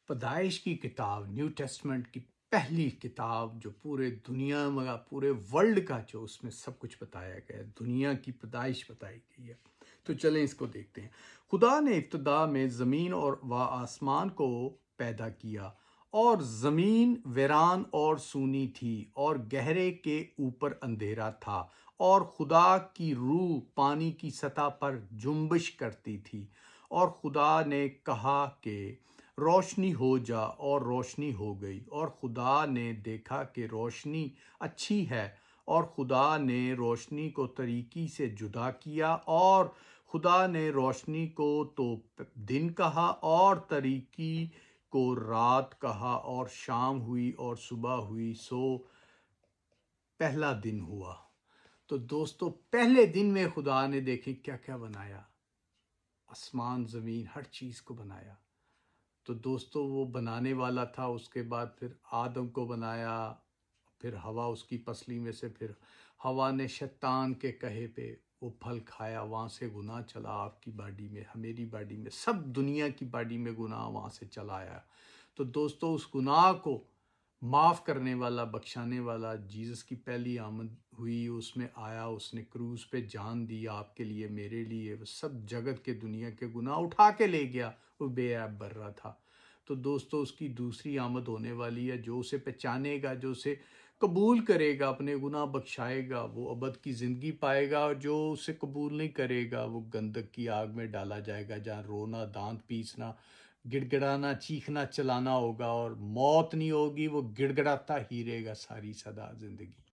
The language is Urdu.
پیدائش کی کتاب، نیو ٹیسٹمنٹ کی پہلی کتاب جو پورے دنیا میں، پورے ورلڈ کا جو اس میں سب کچھ بتایا گیا ہے، دنیا کی پیدائش بتائی گئی ہے۔ تو چلیں اس کو دیکھتے ہیں۔ خدا نے ابتدا میں زمین اور آسمان کو پیدا کیا، اور زمین ویران اور سونی تھی، اور گہرے کے اوپر اندھیرا تھا، اور خدا کی روح پانی کی سطح پر جنبش کرتی تھی۔ اور خدا نے کہا کہ روشنی ہو جا، اور روشنی ہو گئی۔ اور خدا نے دیکھا کہ روشنی اچھی ہے، اور خدا نے روشنی کو تاریکی سے جدا کیا، اور خدا نے روشنی کو تو دن کہا، اور تاریکی کو رات کہا، اور شام ہوئی اور صبح ہوئی، سو پہلا دن ہوا۔ تو دوستو، پہلے دن میں خدا نے دیکھیں کیا کیا بنایا، آسمان زمین ہر چیز کو بنایا۔ تو دوستو، وہ بنانے والا تھا، اس کے بعد پھر آدم کو بنایا، پھر ہوا اس کی پسلی میں سے، پھر ہوا نے شیطان کے کہے پہ وہ پھل کھایا، وہاں سے گناہ چلا آپ کی باڈی میں، میری باڈی میں، سب دنیا کی باڈی میں گناہ وہاں سے چلا آیا۔ تو دوستو، اس گناہ کو معاف کرنے والا، بخشانے والا جیزس کی پہلی آمد ہوئی، اس میں آیا، اس نے کروز پہ جان دی آپ کے لیے، میرے لیے، وہ سب جگت کے دنیا کے گناہ اٹھا کے لے گیا، وہ بے عیب برا تھا۔ تو دوستو، اس کی دوسری آمد ہونے والی ہے، جو اسے پہچانے گا، جو اسے قبول کرے گا، اپنے گناہ بخشائے گا، وہ ابد کی زندگی پائے گا، اور جو اسے قبول نہیں کرے گا وہ گندک کی آگ میں ڈالا جائے گا، جہاں رونا، دانت پیسنا، گڑ گڑانا، چیخنا چلانا ہوگا، اور موت نہیں ہوگی، وہ گڑ گڑاتا ہی رہے گا ساری سدا زندگی۔